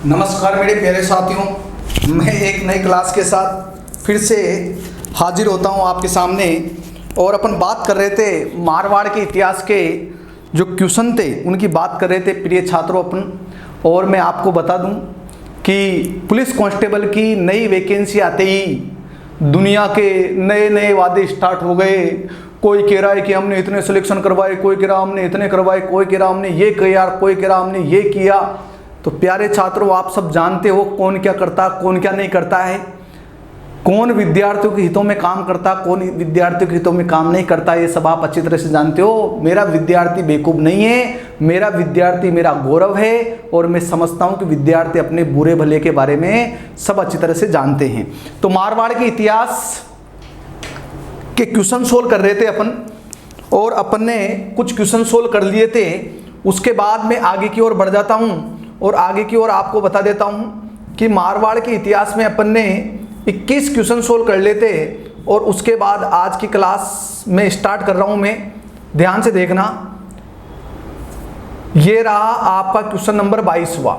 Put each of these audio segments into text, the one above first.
नमस्कार मेरे प्यारे साथियों, मैं एक नई क्लास के साथ फिर से हाजिर होता हूं आपके सामने। और अपन बात कर रहे थे मारवाड़ के इतिहास के जो क्वेश्चन थे उनकी बात कर रहे थे प्रिय छात्रों अपन। और मैं आपको बता दूं कि पुलिस कांस्टेबल की नई वैकेंसी आते ही दुनिया के नए नए वादे स्टार्ट हो गए। कोई कह रहा है कि हमने इतने सिलेक्शन करवाए, कोई कह रहा हमने इतने करवाए, कोई कह रहा हमने ये किया, कोई कह रहा हमने ये किया। तो प्यारे छात्रों, आप सब जानते हो कौन क्या करता, कौन क्या नहीं करता है, कौन विद्यार्थियों के हितों में काम करता, कौन विद्यार्थियों के हितों में काम नहीं करता। ये सब आप अच्छी तरह से जानते हो। मेरा विद्यार्थी बेवकूफ़ नहीं है, मेरा विद्यार्थी मेरा गौरव है। और मैं समझता हूँ कि विद्यार्थी अपने बुरे भले के बारे में सब अच्छी तरह से जानते हैं। तो मारवाड़ के इतिहास के क्वेश्चन सोल्व कर रहे थे अपन, और अपन ने कुछ क्वेश्चन सोल्व कर लिए थे। उसके बाद मैं आगे की ओर बढ़ जाता हूँ और आगे की ओर आपको बता देता हूँ कि मारवाड़ के इतिहास में अपन ने 21 क्वेश्चन सोल्व कर लेते। और उसके बाद आज की क्लास में स्टार्ट कर रहा हूँ मैं। ध्यान से देखना, ये रहा आपका क्वेश्चन नंबर 22वां।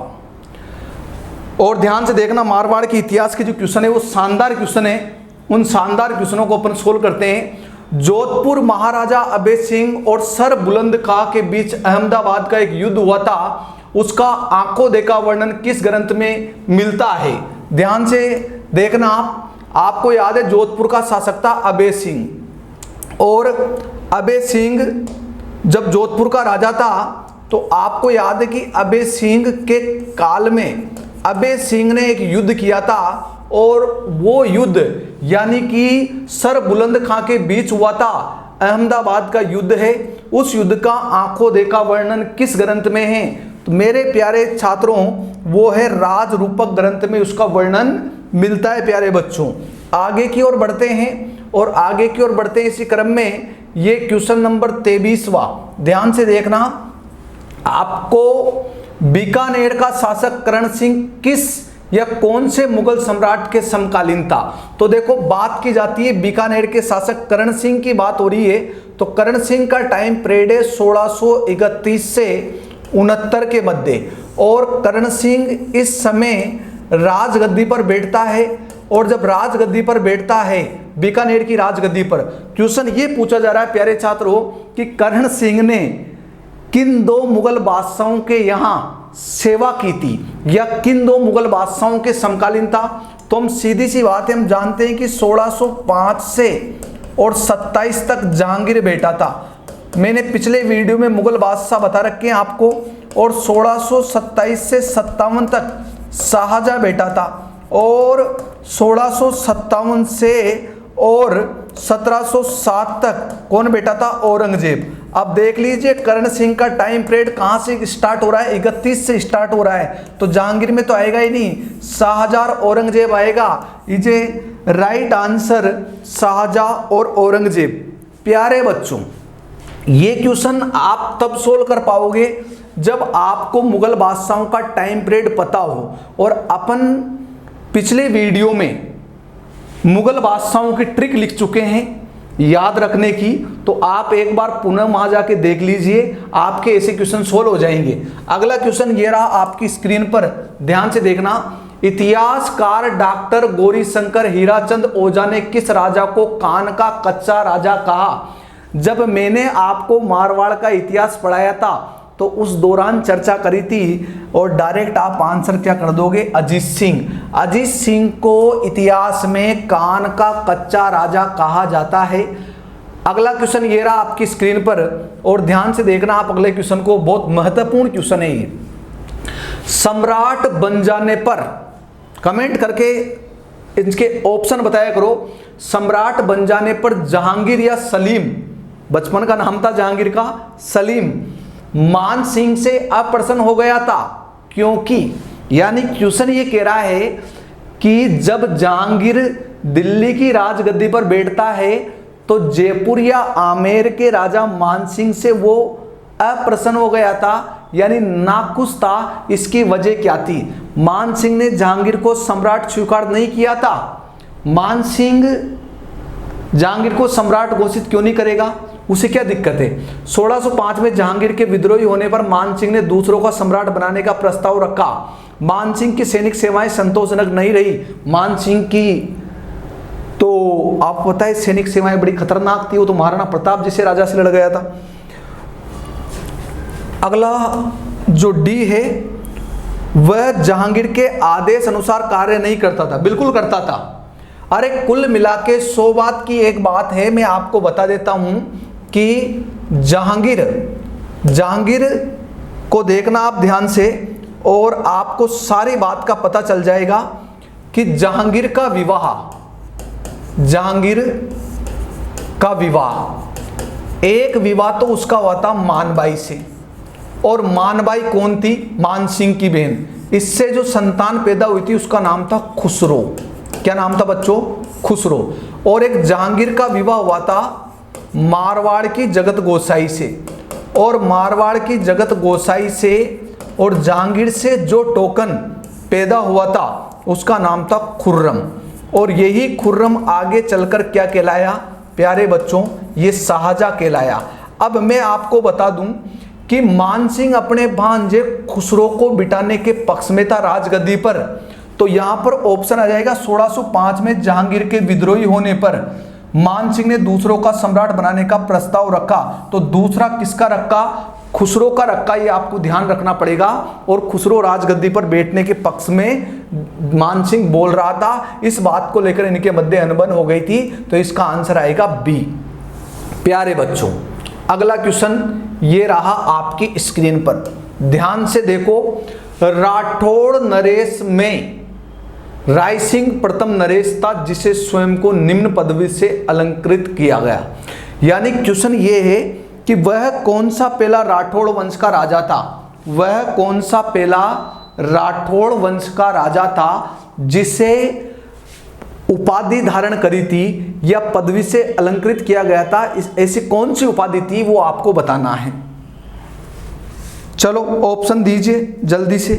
और ध्यान से देखना, मारवाड़ के इतिहास के जो क्वेश्चन है वो शानदार क्वेश्चन है। उन शानदार क्वेश्चनों को अपन सोल्व करते हैं। जोधपुर महाराजा अभय सिंह और सर बुलंद खां के बीच अहमदाबाद का एक युद्ध हुआ था, उसका आंखों देखा वर्णन किस ग्रंथ में मिलता है। ध्यान से देखना, आपको याद है जोधपुर का शासक था अभय सिंह। और अभय सिंह जब जोधपुर का राजा था तो आपको याद है कि अभय सिंह के काल में अभय सिंह ने एक युद्ध किया था। और वो युद्ध यानी कि सर बुलंद खां के बीच हुआ था, अहमदाबाद का युद्ध है। उस युद्ध का आंखों देखा वर्णन किस ग्रंथ में है? तो मेरे प्यारे छात्रों, वो है राज रूपक ग्रंथ में उसका वर्णन मिलता है। प्यारे बच्चों, आगे की ओर बढ़ते हैं और आगे की ओर बढ़ते हैं इसी क्रम में ये क्वेश्चन नंबर 23वां। ध्यान से देखना, आपको बीकानेर का शासक करण सिंह किस या कौन से मुगल सम्राट के समकालीन था? तो देखो, बात की जाती है बीकानेर के शासक करण सिंह की बात हो रही है। तो करण सिंह का टाइम पीरियड है 1631 से 69 के मध्य। और करण सिंह इस समय राजगद्दी पर बैठता है। और जब राजगद्दी पर बैठता है, बीकानेर की राजगद्दी पर, क्वेश्चन ये पूछा जा रहा है प्यारे छात्रों कि करण सिंह ने किन दो मुगल बादशाहों के यहाँ सेवा की थी या किन दो मुगल बादशाहों के समकालीन था? तो हम सीधी सी बात है, हम जानते हैं कि 1605 से और 27 तक जहांगीर बैठा था। मैंने पिछले वीडियो में मुगल बादशाह बता रखे हैं आपको। और 1627 से 57 तक शाहजहां बैठा था। और 1657 से और 1707 तक कौन बैठा था? औरंगजेब। अब देख लीजिए, करण सिंह का टाइम पीरियड कहां से स्टार्ट हो रहा है? 31 से स्टार्ट हो रहा है। तो जहांगीर में तो आएगा ही नहीं, शाहजहां और औरंगजेब आएगा। ये राइट आंसर शाहजहां और औरंगजेब। प्यारे बच्चों, ये क्वेश्चन आप तब सोल्व कर पाओगे जब आपको मुगल बादशाहों का टाइम पीरियड पता हो। और अपन पिछले वीडियो में मुगल बादशाहों की ट्रिक लिख चुके हैं याद रखने की। तो आप एक बार पुनः वहां जाके देख लीजिए, आपके ऐसे क्वेश्चन सोल्व हो जाएंगे। अगला क्वेश्चन ये रहा आपकी स्क्रीन पर, ध्यान से देखना। इतिहासकार डॉक्टर गौरीशंकर हीराचंद ओझा ने किस राजा को कान का कच्चा राजा कहा? जब मैंने आपको मारवाड़ का इतिहास पढ़ाया था तो उस दौरान चर्चा करी थी। और डायरेक्ट आप आंसर क्या कर दोगे? अजीत सिंह। अजीत सिंह को इतिहास में कान का कच्चा राजा कहा जाता है। अगला क्वेश्चन ये रहा आपकी स्क्रीन पर, और ध्यान से देखना आप अगले क्वेश्चन को, बहुत महत्वपूर्ण क्वेश्चन है ये। सम्राट बन जाने पर, कमेंट करके इसके ऑप्शन बताया करो। सम्राट बन जाने पर जहांगीर या सलीम, बचपन का नाम था जहांगीर का, सलीम मान सिंह से अप्रसन्न हो गया था। क्योंकि यानी क्वेश्चन ये कह रहा है कि जब जहांगीर दिल्ली की राजगद्दी पर बैठता है तो जयपुर या आमेर के राजा मान सिंह से वो अप्रसन्न हो गया था, यानी नाखुश था। इसकी वजह क्या थी? मान सिंह ने जहांगीर को सम्राट स्वीकार नहीं किया था। मान सिंह जहांगीर को सम्राट घोषित क्यों नहीं करेगा? उसे क्या दिक्कत है। 1605 में जहांगीर के विद्रोही होने पर मान सिंह ने दूसरों का सम्राट बनाने का प्रस्ताव रखा। मान सिंह की सैनिक सेवाएं संतोषजनक नहीं रही। मान सिंह की तो आपको पता है सैनिक सेवाएं बड़ी खतरनाक थी, वो तो महाराणा प्रताप जैसे राजा से लड़ गया था। अगला जो डी है वह जहांगीर के आदेश अनुसार कार्य नहीं करता था। बिल्कुल करता था। अरे कुल मिला के 100 बात की एक बात है, मैं आपको बता देता हूं कि जहांगीर को देखना आप ध्यान से और आपको सारी बात का पता चल जाएगा कि जहांगीर का विवाह एक विवाह तो उसका हुआ था मानबाई से, और मानबाई कौन थी, मान सिंह की बहन। इससे जो संतान पैदा हुई थी उसका नाम था खुसरो। क्या नाम था बच्चों, खुसरो। और एक जहांगीर का विवाह हुआ था मारवाड़ की जगत गोसाई से, और मारवाड़ की जगत गोसाई से और जहांगीर से जो टोकन पैदा हुआ था उसका नाम था खुर्रम। और यही खुर्रम आगे चलकर क्या कहलाया प्यारे बच्चों, ये शाहजहां कहलाया। अब मैं आपको बता दूं कि मान सिंह अपने भांजे खुसरो को बिठाने के पक्ष में था राजगद्दी पर, तो यहां पर ऑप्शन आ जाएगा 1605 में जहांगीर के विद्रोही होने पर मान सिंह ने दूसरों का सम्राट बनाने का प्रस्ताव रखा। तो दूसरा किसका रखा, खुसरो का रखा, ये आपको ध्यान रखना पड़ेगा। और खुसरो राजगद्दी पर बैठने के पक्ष में मान सिंह बोल रहा था, इस बात को लेकर इनके मध्य अनबन हो गई थी। तो इसका आंसर आएगा बी। प्यारे बच्चों अगला क्वेश्चन ये रहा आपकी स्क्रीन पर, ध्यान से देखो। राठौड़ नरेश में रायसिंह प्रथम नरेश था जिसे स्वयं को निम्न पदवी से अलंकृत किया गया। यानी क्वेश्चन ये है कि वह कौन सा पहला राठौड़ वंश का राजा था, वह कौन सा पहला राठौड़ वंश का राजा था जिसे उपाधि धारण करी थी या पदवी से अलंकृत किया गया था। ऐसी कौन सी उपाधि थी वो आपको बताना है। चलो ऑप्शन दीजिए जल्दी से।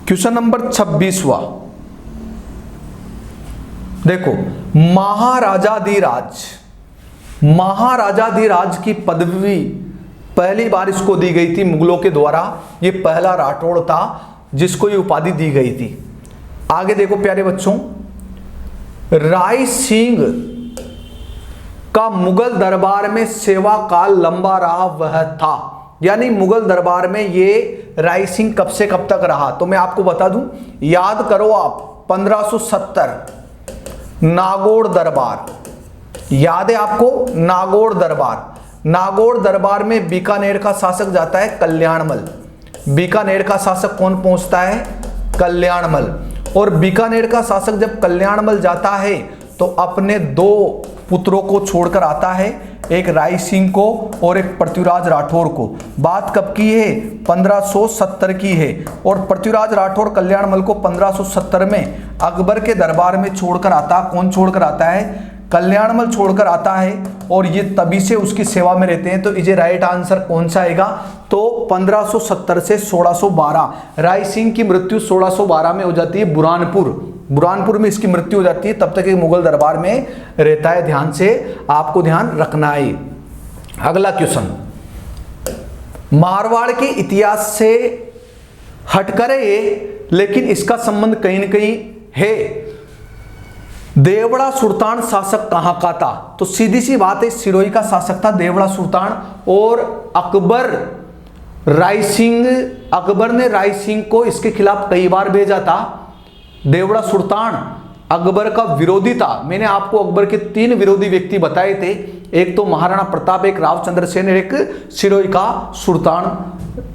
क्वेश्चन नंबर 26वां देखो, महाराजाधिराज की पदवी पहली बार इसको दी गई थी मुगलों के द्वारा। ये पहला राठौड़ था जिसको ये उपाधि दी गई थी। आगे देखो प्यारे बच्चों, राय सिंह का मुगल दरबार में सेवा काल लंबा रहा वह था। यानी मुगल दरबार में ये राय सिंह कब से कब तक रहा, तो मैं आपको बता दूं, याद करो आप 1570 नागौर दरबार, याद है आपको नागौर दरबार। नागौर दरबार में बीकानेर का शासक जाता है कल्याणमल। बीकानेर का शासक कौन पहुंचता है, कल्याणमल। और बीकानेर का शासक जब कल्याणमल जाता है तो अपने 2 पुत्रों को छोड़कर आता है, एक राय सिंह को और एक पृथ्वीराज राठौर को। बात कब की है, 1570 की है। और पृथ्वीराज राठौर कल्याणमल को 1570 में अकबर के दरबार में छोड़कर आता। कौन छोड़कर आता है, कल्याणमल छोड़कर आता है, और ये तभी से उसकी सेवा में रहते हैं। तो इसे राइट आंसर कौन सा आएगा, तो 1570 से 1612। राय सिंह की मृत्यु 1612 में हो जाती है बुरहानपुर में इसकी मृत्यु हो जाती है। तब तक एक मुगल दरबार में रहता है। ध्यान से आपको ध्यान रखना है। अगला क्वेश्चन, मारवाड़ के इतिहास से हटकर है लेकिन इसका संबंध कहीं न कहीं है। देवड़ा सुल्तान शासक कहां का था, तो सीधी सी बात है सिरोही का शासक था देवड़ा सुल्तान। और अकबर ने राय सिंह को इसके खिलाफ कई बार भेजा था। देवड़ा सुल्तान अकबर का विरोधी था। मैंने आपको अकबर के 3 विरोधी व्यक्ति बताए थे, एक तो महाराणा प्रताप, एक रावचंद्र सेन, एक सिरोही का सुल्तान।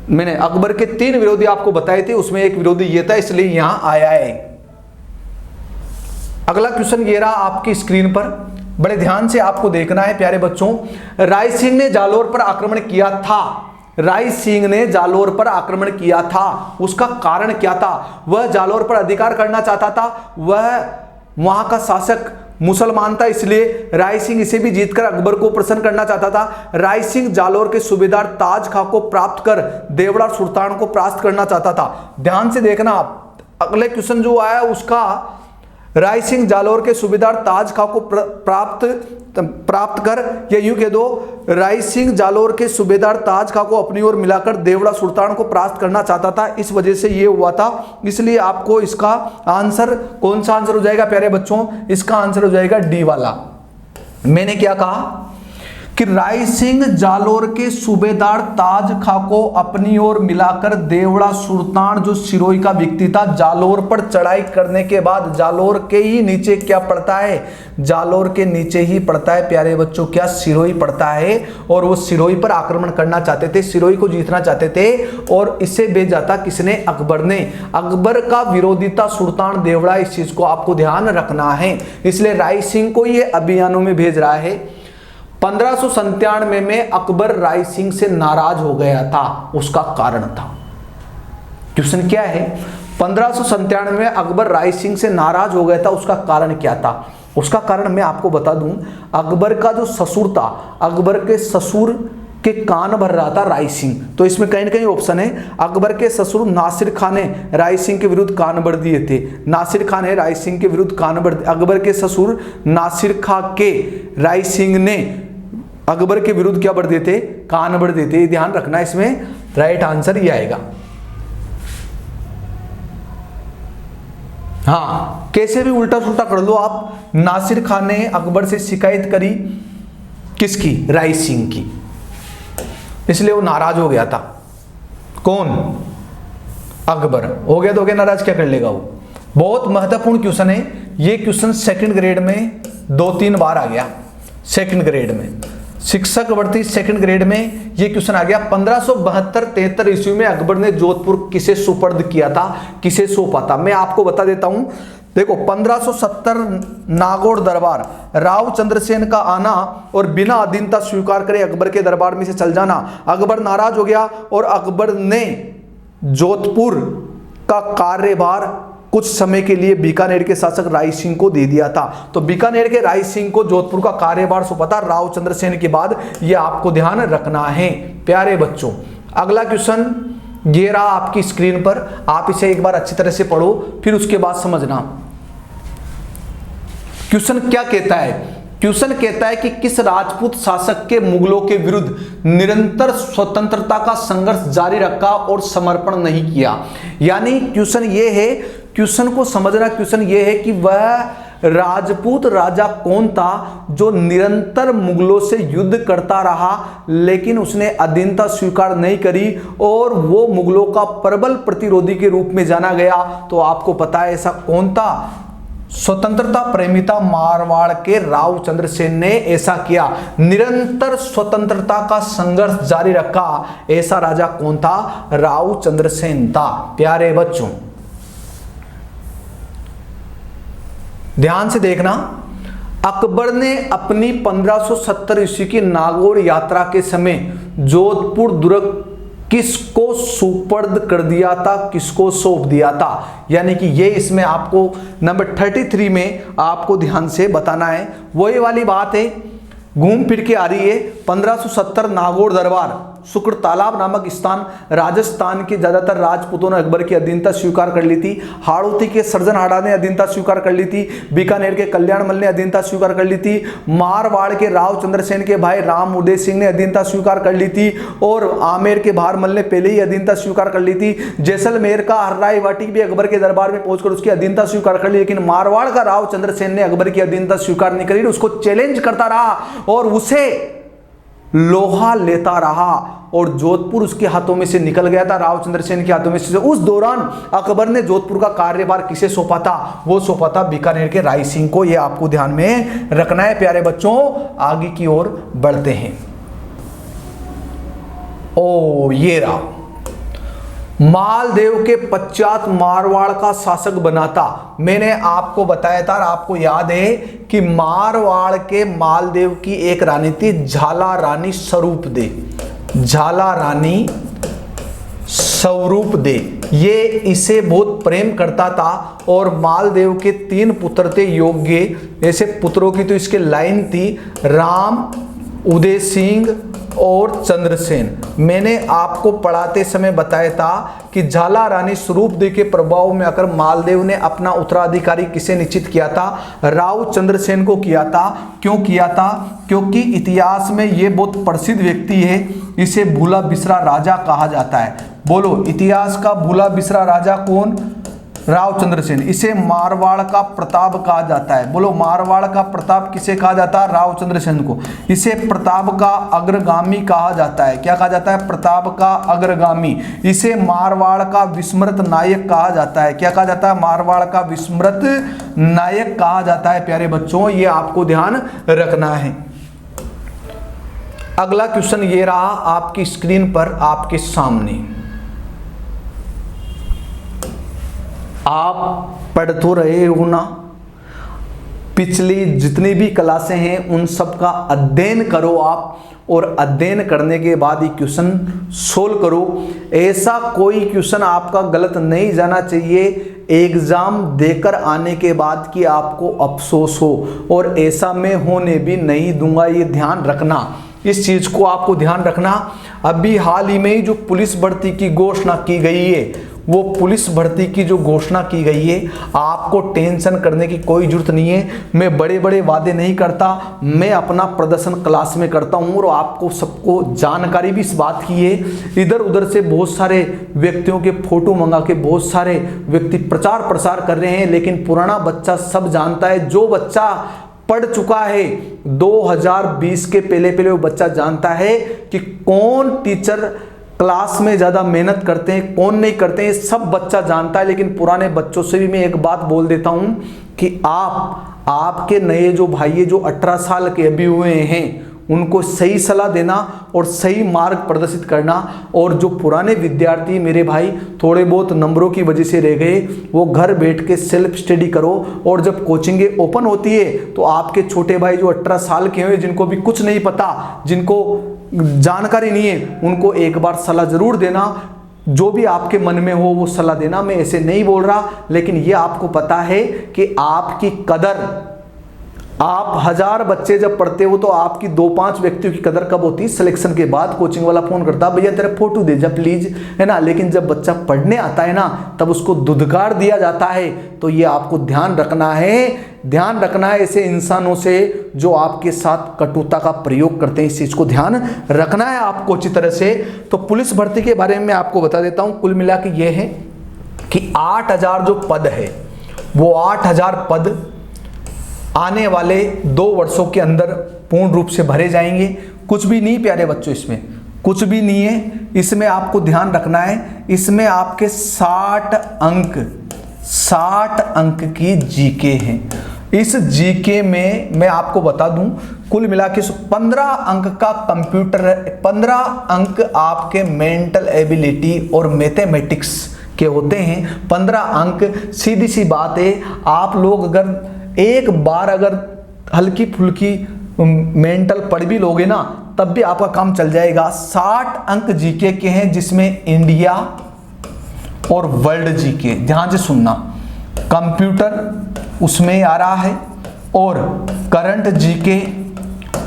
मैंने अकबर के 3 विरोधी आपको बताए थे, उसमें एक विरोधी ये था, इसलिए यहां आया है। अगला क्वेश्चन ये रहा आपकी स्क्रीन पर, बड़े ध्यान से आपको देखना है प्यारे बच्चों। राय सिंह ने जालोर पर आक्रमण किया था। राय सिंह ने जालोर पर आक्रमण किया था, उसका कारण क्या था, वह जालोर पर अधिकार करना चाहता था। वह वहां का शासक मुसलमान था, इसलिए राय सिंह इसे भी जीतकर अकबर को प्रसन्न करना चाहता था। राय सिंह जालोर के सूबेदार ताज खां को प्राप्त कर देवड़ा सुल्तान को परास्त करना चाहता था। ध्यान से देखना आप, अगले क्वेश्चन जो आया उसका राय सिंह जालोर के सूबेदार ताज खां को प्राप्त कर, या यूं कह दो राय सिंह जालोर के सूबेदार ताज खां को अपनी ओर मिलाकर देवड़ा सुल्तान को परास्त करना चाहता था, इस वजह से ये हुआ था। इसलिए आपको इसका आंसर, कौन सा आंसर हो जाएगा प्यारे बच्चों? इसका आंसर हो जाएगा डी वाला। मैंने क्या कहा कि राय सिंह जालोर के सूबेदार ताज खां को अपनी ओर मिलाकर देवड़ा सुल्तान, जो सिरोही का व्यक्ति था, जालोर पर चढ़ाई करने के बाद जालोर के ही नीचे क्या पड़ता है? जालोर के नीचे ही पड़ता है प्यारे बच्चों, क्या? सिरोही पड़ता है। और वो सिरोही पर आक्रमण करना चाहते थे, सिरोही को जीतना चाहते थे, और इसे भेजा था किसने? अकबर ने। अकबर का विरोधी था सुल्तान देवड़ा, इस चीज को आपको ध्यान रखना है। इसलिए राय सिंह को ये अभियानों में भेज रहा है। 1597 में अकबर राय सिंह से नाराज हो गया था, उसका कारण था। क्वेश्चन क्या है? 1597 में अकबर राय सिंह से नाराज हो गया था, उसका कारण क्या था? उसका कारण मैं आपको बता दूं, अकबर का जो ससुर था, अकबर के ससुर के कान भर रहा था राय सिंह। तो इसमें कहीं ना कहीं ऑप्शन है, अकबर के ससुर नासिर खान ने राय सिंह के विरुद्ध कान भर दिए थे। नासिर खान है राय सिंह के विरुद्ध कान भर, अकबर के ससुर नासिर खां के राय सिंह ने अकबर के विरुद्ध क्या बढ़ देते? कान बढ़ देते। ध्यान रखना, इसमें राइट आंसर ये आएगा। हाँ, कैसे भी उल्टा सुल्टा कर लो आप। नासिर खान ने अकबर से शिकायत करी, किसकी? राय सिंह की, इसलिए वो नाराज हो गया था। कौन? अकबर हो गया, तो हो गया नाराज, क्या कर लेगा वो? बहुत महत्वपूर्ण क्वेश्चन है ये। क्वेश्चन सेकंड ग्रेड में 2-3 बार आ गया। सेकंड ग्रेड में, शिक्षक भर्ती सेकंड ग्रेड में ये क्वेश्चन आ गया। 1572-73 ईस्वी में अकबर ने जोधपुर किसे सुपर्द किया था, किसे सौंपा था? मैं आपको बता देता हूं। देखो, 1570 नागौर दरबार, राव चंद्रसेन का आना और बिना अधीनता स्वीकार करे अकबर के दरबार में से चल जाना। अकबर नाराज हो गया और अकबर ने जोधपुर का कार्यभार कुछ समय के लिए बीकानेर के शासक राय सिंह को दे दिया था। तो बीकानेर के राय सिंह को जोधपुर का कार्यभार सौंपा था राव चंद्रसेन के बाद, ये आपको ध्यान रखना है प्यारे बच्चों। अगला क्वेश्चन ये रहा आपकी स्क्रीन पर, आप इसे एक बार अच्छी तरह से पढ़ो, फिर उसके बाद समझना। क्वेश्चन क्या कहता है? क्वेश्चन कहता है कि किस राजपूत शासक के मुगलों के विरुद्ध निरंतर स्वतंत्रता का संघर्ष जारी रखा और समर्पण नहीं किया? यानी क्वेश्चन ये है, क्वेश्चन को समझना, क्वेश्चन ये है कि वह राजपूत राजा कौन था जो निरंतर मुगलों से युद्ध करता रहा, लेकिन उसने अधीनता स्वीकार नहीं करी और वो मुगलों का प्रबल प्रतिरोधी के रूप में जाना गया? तो आपको पता है ऐसा कौन था? स्वतंत्रता प्रेमिता मारवाड़ के राव चंद्रसेन ने ऐसा किया, निरंतर स्वतंत्रता का संघर्ष जारी रखा। ऐसा राजा कौन था? राव चंद्रसेन था प्यारे बच्चों। ध्यान से देखना, अकबर ने अपनी 1570 ईस्वी की नागौर यात्रा के समय जोधपुर दुर्ग किसको सुपर्द कर दिया था, किसको सौंप दिया था? यानी कि ये इसमें आपको नंबर 33 में आपको ध्यान से बताना है। वही वाली बात है, घूम फिर के आ रही है। 1570 नागौर दरबार, शुक्र तालाब नामक स्थान, राजस्थान के ज्यादातर राजपूतों ने अकबर की अधीनता स्वीकार कर ली थी। हाड़ौती के सर्जन हाड़ा ने अधीनता स्वीकार कर ली थी। बीकानेर के कल्याणमल ने अधीनता स्वीकार कर ली थी। मारवाड़ के राव चंद्रसेन के भाई राम उदय सिंह ने अधीनता स्वीकार कर ली थी। और आमेर के भारमल ने पहले ही अधीनता स्वीकार कर ली थी। जैसलमेर का हर्राई वाटी भी अकबर के दरबार में पहुंचकर उसकी अधीनता स्वीकार कर ली, लेकिन मारवाड़ का राव चंद्रसेन ने अकबर की अधीनता स्वीकार नहीं करी, उसको चैलेंज करता रहा और उसे लोहा लेता रहा और जोधपुर उसके हाथों में से निकल गया था, राव चंद्रसेन के हाथों में से। उस दौरान अकबर ने जोधपुर का कार्यभार किसे सौंपा था? वो सौंपा था बीकानेर के राय सिंह को। ये आपको ध्यान में रखना है प्यारे बच्चों। आगे की ओर बढ़ते हैं। ओ ये रहा, मालदेव के पश्चात मारवाड़ का शासक बना था। मैंने आपको बताया था और आपको याद है कि मारवाड़ के मालदेव की एक रानी थी, झाला रानी स्वरूप दे। झाला रानी स्वरूप दे, ये इसे बहुत प्रेम करता था और मालदेव के 3 पुत्र थे योग्य। ऐसे पुत्रों की तो इसके लाइन थी, राम, उदय सिंह और चंद्रसेन। मैंने आपको पढ़ाते समय बताया था कि झाला रानी स्वरूपदेव के प्रभाव में आकर मालदेव ने अपना उत्तराधिकारी किसे निश्चित किया था? राव चंद्रसेन को किया था। क्यों किया था? क्योंकि इतिहास में ये बहुत प्रसिद्ध व्यक्ति है, इसे भूला बिसरा राजा कहा जाता है। बोलो, इतिहास का भूला बिसरा राजा कौन? राव चंद्रसेन। इसे मारवाड़ का प्रताप कहा जाता है। बोलो, मारवाड़ का प्रताप किसे कहा जाता है? राव चंद्रसेन को। इसे प्रताप का अग्रगामी कहा जाता है। क्या कहा जाता है? प्रताप का अग्रगामी। इसे मारवाड़ का विस्मृत नायक कहा जाता है। क्या कहा जाता है? मारवाड़ का विस्मृत नायक कहा जाता है। प्यारे बच्चों, ये आपको ध्यान रखना है। अगला क्वेश्चन ये रहा आपकी स्क्रीन पर, आपके सामने। आप पढ़ तो रहे हो ना? पिछली जितनी भी क्लासें हैं उन सब का अध्ययन करो आप, और अध्ययन करने के बाद ये क्वेश्चन सोल्व करो। ऐसा कोई क्वेश्चन आपका गलत नहीं जाना चाहिए एग्जाम देकर आने के बाद कि आपको अफसोस हो, और ऐसा मैं होने भी नहीं दूंगा। ये ध्यान रखना, इस चीज को आपको ध्यान रखना। अभी हाल ही में ही जो पुलिस भर्ती की घोषणा की गई है, वो पुलिस भर्ती की जो घोषणा की गई है, आपको टेंशन करने की कोई जरूरत नहीं है। मैं बड़े बड़े वादे नहीं करता, मैं अपना प्रदर्शन क्लास में करता हूँ, और आपको सबको जानकारी भी इस बात की है। इधर उधर से बहुत सारे व्यक्तियों के फोटो मंगा के बहुत सारे व्यक्ति प्रचार प्रसार कर रहे हैं, लेकिन पुराना बच्चा सब जानता है। जो बच्चा पढ़ चुका है 2020 के पहले वो बच्चा जानता है कि कौन टीचर क्लास में ज्यादा मेहनत करते हैं, कौन नहीं करते हैं, सब बच्चा जानता है। लेकिन पुराने बच्चों से भी मैं एक बात बोल देता हूं कि आपके नए जो भाई है, जो 18 साल के अभी हुए हैं, उनको सही सलाह देना और सही मार्ग प्रदर्शित करना। और जो पुराने विद्यार्थी मेरे भाई थोड़े बहुत नंबरों की वजह से रह गए, वो घर बैठ के सेल्फ स्टडी करो। और जब कोचिंगें ओपन होती है तो आपके छोटे भाई जो 18 साल के हुए, जिनको भी कुछ नहीं पता, जिनको जानकारी नहीं है, उनको एक बार सलाह जरूर देना। जो भी आपके मन में हो वो सलाह देना। मैं ऐसे नहीं बोल रहा, लेकिन ये आपको पता है कि आपकी कदर, आप 1000 बच्चे जब पढ़ते हो तो आपकी 2-5 व्यक्तियों की कदर कब होती है? सिलेक्शन के बाद कोचिंग वाला फोन करता, भैया तेरा फोटो दे जा प्लीज, है ना। लेकिन जब बच्चा पढ़ने आता है ना, तब उसको धुतकार दिया जाता है। तो ये आपको ध्यान रखना है ऐसे इंसानों से जो आपके साथ कटुता का प्रयोग करते हैं। इस चीज को ध्यान रखना है आपको अच्छी तरह से। तो पुलिस भर्ती के बारे में आपको बता देता हूं। कुल मिला के ये है कि 8000 जो पद है, वो 8000 पद आने वाले 2 वर्षों के अंदर पूर्ण रूप से भरे जाएंगे। कुछ भी नहीं प्यारे बच्चों, इसमें कुछ भी नहीं है। इसमें आपको ध्यान रखना है, इसमें आपके 60 अंक की जीके हैं। इस जीके में मैं आपको बता दूं, कुल मिला के 15 अंक का कंप्यूटर, 15 अंक आपके मेंटल एबिलिटी और मैथमेटिक्स के होते हैं। 15 अंक, सीधी सी बात है, आप लोग अगर एक बार अगर हल्की फुल्की मेंटल पढ़ भी लोगे ना, तब भी आपका काम चल जाएगा। 60 अंक जीके के हैं, जिसमें इंडिया और वर्ल्ड जीके, ध्यान से सुनना। कंप्यूटर उसमें आ रहा है, और करंट जीके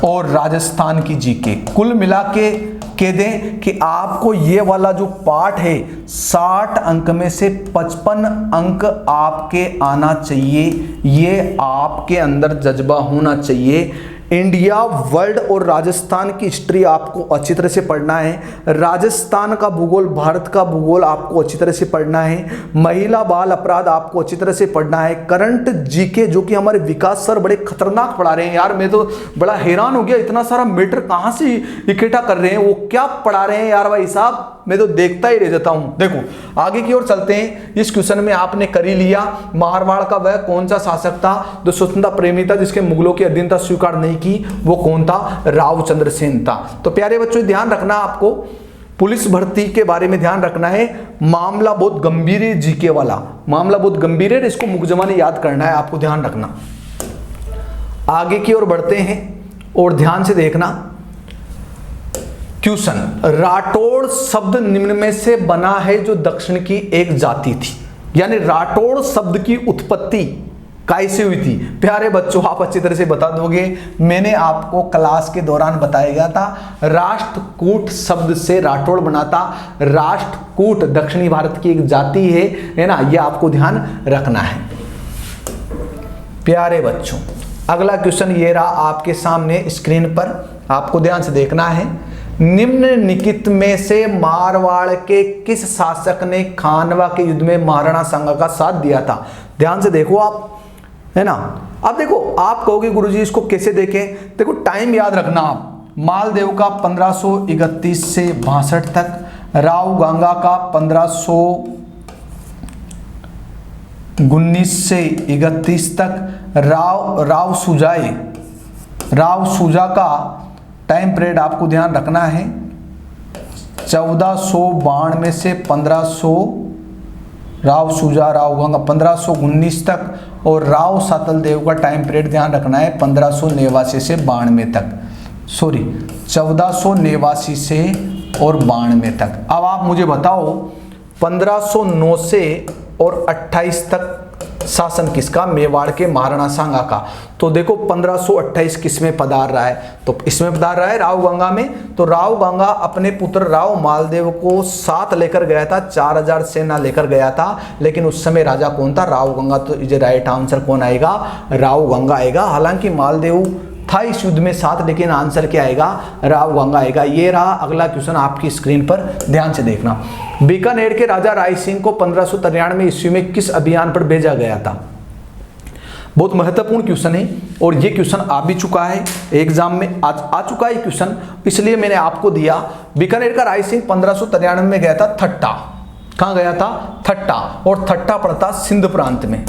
और राजस्थान की जीके। कुल मिला के कह दें कि आपको ये वाला जो पार्ट है, 60 अंक में से 55 अंक आपके आना चाहिए। ये आपके अंदर जज्बा होना चाहिए। इंडिया, वर्ल्ड और राजस्थान की हिस्ट्री आपको अच्छी तरह से पढ़ना है। राजस्थान का भूगोल, भारत का भूगोल आपको अच्छी तरह से पढ़ना है। महिला बाल अपराध आपको अच्छी तरह से पढ़ना है। करंट जीके, जो कि हमारे विकास सर बड़े खतरनाक पढ़ा रहे हैं यार, मैं तो बड़ा हैरान हो गया, इतना सारा मैटर कहाँ से इकट्ठा कर रहे हैं, वो क्या पढ़ा रहे हैं यार भाई साहब, मैं तो देखता ही रह जाता हूं। देखो आगे की ओर चलते हैं। इस क्वेश्चन में आपने कर ही लिया, मारवाड़ का वह कौन सा शासक था जो स्वतंत्रता प्रेमी था, जिसके मुगलों की अधीनता स्वीकार नहीं की? वो कौन था? राव चंद्रसेन था। तो प्यारे बच्चों ध्यान रखना, आपको पुलिस भर्ती के बारे में ध्यान रखना है। मामला बहुत गंभीर है, जीके वाला मामला बहुत गंभीर है, इसको मुकजमाने याद करना है, आपको ध्यान रखना। आगे की ओर बढ़ते हैं और ध्यान से देखना। क्वेश्चन, राठौड़ शब्द निम्न में से बना है जो दक्षिण की एक जाति थी। यानी राठौड़ शब्द की उत्पत्ति कैसे हुई थी? प्यारे बच्चों आप अच्छी तरह से बता दोगे, मैंने आपको क्लास के दौरान बताया गया था, राष्ट्रकूट शब्द से राठौड़ बना था। राष्ट्रकूट दक्षिणी भारत की एक जाति है ना, ये आपको ध्यान रखना है। प्यारे बच्चों अगला क्वेश्चन ये रहा आपके सामने स्क्रीन पर, आपको ध्यान से देखना है। निम्नलिखित में से मारवाड़ के किस शासक ने खानवा के युद्ध में महाराणा सांगा का साथ दिया था? ध्यान से देखो आप, है ना। अब देखो आप कहोगे गुरुजी इसको कैसे देखें? देखो टाइम याद रखना आप, मालदेव का 1531 से 62 तक, राव गांगा का 1519 से 31 तक, राव सुजा का टाइम पीरियड आपको ध्यान रखना है 1492 से 1500, राव सुजा राव गंगा 1519 तक, और राव सातल देव का टाइम पीरियड ध्यान रखना है 1589 से 92 तक, सॉरी 1489 से और 92 तक। अब आप मुझे बताओ 1509 से और 28 तक शासन किसका? मेवाड़ के महाराणा सांगा का। तो देखो 1528 किसमें पधार रहा है? तो इसमें पधार रहा है राव गंगा में। तो राव गंगा अपने पुत्र राव मालदेव को साथ लेकर गया था, 4000 सेना लेकर गया था, लेकिन उस समय राजा कौन था? राव गंगा। तो इज राइट आंसर कौन आएगा? राव गंगा आएगा। हालांकि मालदेव था इस युद्ध में साथ, लेकिन आंसर क्या आएगा? राव गंगा आएगा। ये रहा अगला क्वेश्चन आपकी स्क्रीन पर, ध्यान से देखना। बीकानेर के राजा राय सिंह को 1593 ईस्वी में किस अभियान पर भेजा गया था? बहुत महत्वपूर्ण क्वेश्चन है और ये क्वेश्चन आ भी चुका है एग्जाम में, आ चुका है क्वेश्चन, इसलिए मैंने आपको दिया। बीकानेर का राय सिंह 1593 में गया था थट्टा। कहाँ गया था? थट्टा। और थट्टा पड़ता सिंध प्रांत में।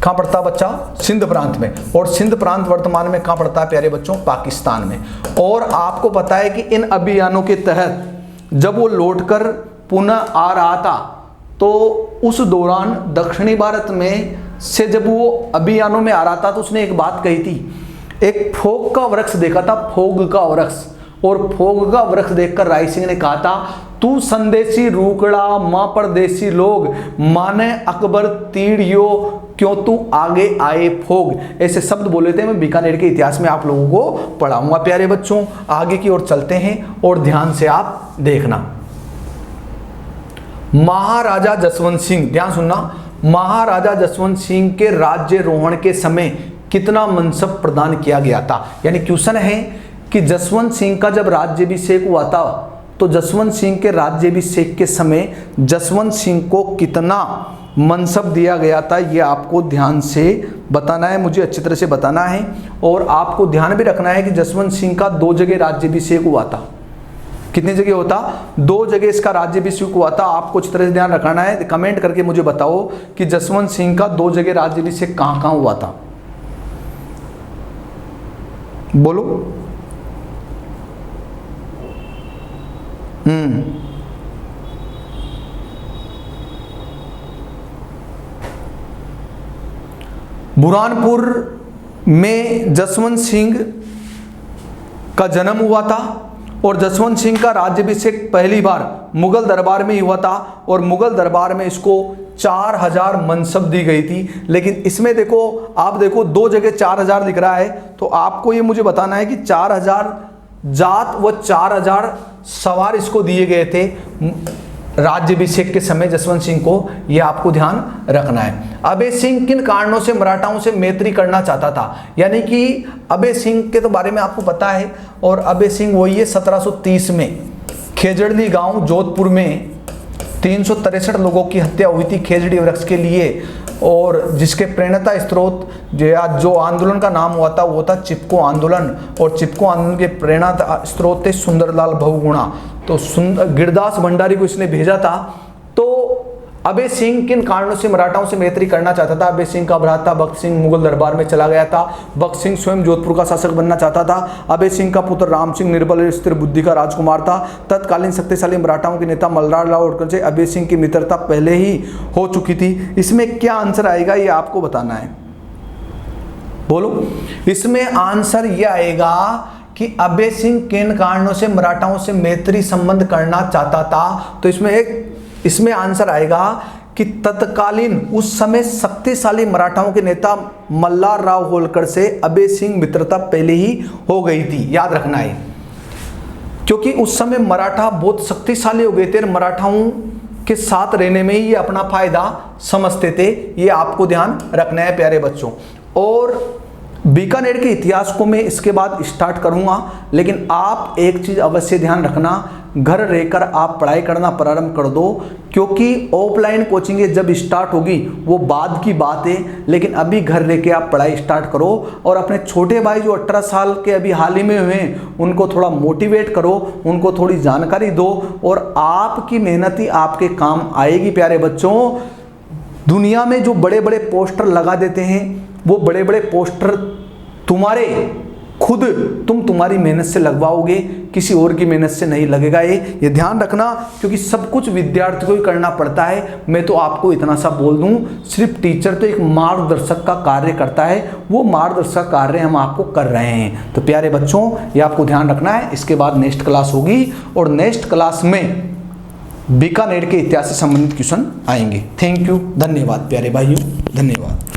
कहाँ पड़ता बच्चा? सिंध प्रांत में। और सिंध प्रांत वर्तमान में कहाँ पड़ता है प्यारे बच्चों? पाकिस्तान में। और आपको पता है कि इन अभियानों के तहत जब वो लौटकर पुनः आ रहा था, तो उस दौरान दक्षिणी भारत में से जब वो अभियानों में आ रहा था, तो उसने एक बात कही थी, एक फोग का वृक्ष देखा था, फोग का वृक्ष। और फोग का वृक्ष देखकर राय सिंह ने कहा था, तू संदेशी रूकड़ा मां परदेसी लोग, माने अकबर तीड़ियो क्यों तू आगे आए फोग। ऐसे शब्द बोले थे, मैं बीकानेर के इतिहास में आप लोगों को पढ़ाऊंगा। प्यारे बच्चों आगे की ओर चलते हैं और ध्यान से आप देखना। महाराजा जसवंत सिंह, ध्यान सुनना, महाराजा जसवंत सिंह के राज्यारोहण के समय कितना मनसब प्रदान किया गया था? यानी क्वेश्चन है कि जसवंत सिंह का जब राज्याभिषेक हुआ था, तो जसवंत सिंह के राज्याभिषेक के समय जसवंत सिंह को कितना मनसब दिया गया था, ये आपको ध्यान से बताना है, मुझे अच्छी तरह से बताना है। और आपको ध्यान भी रखना है कि जसवंत सिंह का 2 जगह राज्याभिषेक हुआ था। कितनी जगह होता? 2 जगह इसका राज्याभिषेक हुआ था। आपको अच्छी तरह से ध्यान रखना है। कमेंट करके मुझे बताओ कि जसवंत सिंह का 2 जगह राज्याभिषेक कहाँ कहाँ हुआ था, बोलो। बुरहानपुर में जसवंत सिंह का जन्म हुआ था और जसवंत सिंह का राज्याभिषेक पहली बार मुगल दरबार में ही हुआ था और मुगल दरबार में इसको 4000 मनसब दी गई थी। लेकिन इसमें देखो आप देखो 2 जगह 4000 दिख रहा है, तो आपको ये मुझे बताना है कि 4000 जात व 4000 सवार इसको दिए गए थे राज्याभिषेक के समय जसवंत सिंह को, ये आपको ध्यान रखना है। अभय सिंह किन कारणों से मराठाओं से मैत्री करना चाहता था? यानी कि अभय सिंह के तो बारे में आपको पता है, और अभय सिंह वही है 1730 में खेजड़ी गांव जोधपुर में 363 लोगों की हत्या हुई थी खेजड़ी वृक्ष के लिए, और जिसके प्रेरणा स्रोत जो आंदोलन का नाम हुआ था वो था चिपको आंदोलन, और चिपको आंदोलन के प्रेरणा स्रोत थे सुंदरलाल बहुगुणा। तो गिरदास भंडारी को इसने भेजा था। तो अभय सिंह किन कारणों से मराठाओं से मैत्री करना चाहता था? अभय सिंह का भ्राता भक्त सिंह मुगल दरबार में चला गया था। भक्त सिंह स्वयं जोधपुर का शासक बनना चाहता था। अभय सिंह का पुत्र राम सिंह निर्बल स्थिर बुद्धि का राजकुमार था। तत्कालीन शक्तिशाली मराठाओं के नेता मल्हार राव होळकर से अभय सिंह की मित्रता पहले ही हो चुकी थी। इसमें क्या आंसर आएगा ये आपको बताना है, बोलो। इसमें आंसर ये आएगा कि अभय सिंह किन कारणों से मराठाओं से मैत्री संबंध करना चाहता था। तो इसमें आंसर आएगा कि तत्कालीन उस समय शक्तिशाली मराठाओं के नेता मल्हारराव होलकर से अभय सिंह मित्रता पहले ही हो गई थी, याद रखना है, क्योंकि उस समय मराठा बहुत शक्तिशाली हो गए थे, मराठाओं के साथ रहने में ही ये अपना फायदा समझते थे। ये आपको ध्यान रखना है प्यारे बच्चों। और बीकानेर के इतिहास को मैं इसके बाद स्टार्ट करूंगा, लेकिन आप एक चीज़ अवश्य ध्यान रखना, घर रहकर आप पढ़ाई करना प्रारंभ कर दो, क्योंकि ऑफलाइन कोचिंग जब स्टार्ट होगी वो बाद की बात है, लेकिन अभी घर रह के आप पढ़ाई स्टार्ट करो और अपने छोटे भाई जो 18 साल के अभी हाल ही में हुए हैं उनको थोड़ा मोटिवेट करो, उनको थोड़ी जानकारी दो और आपकी मेहनत ही आपके काम आएगी प्यारे बच्चों। दुनिया में जो बड़े बड़े पोस्टर लगा देते हैं वो बड़े बड़े पोस्टर तुम्हारी मेहनत से लगवाओगे, किसी और की मेहनत से नहीं लगेगा। ये ध्यान रखना, क्योंकि सब कुछ विद्यार्थी को ही करना पड़ता है। मैं तो आपको इतना सा बोल दूं, सिर्फ टीचर तो एक मार्गदर्शक का कार्य करता है, वो मार्गदर्शक कार्य हम आपको कर रहे हैं। तो प्यारे बच्चों ये आपको ध्यान रखना है। इसके बाद नेक्स्ट क्लास होगी और नेक्स्ट क्लास में बीकानेर के इतिहास से संबंधित क्वेश्चन आएंगे। थैंक यू, धन्यवाद प्यारे भाइयों, धन्यवाद।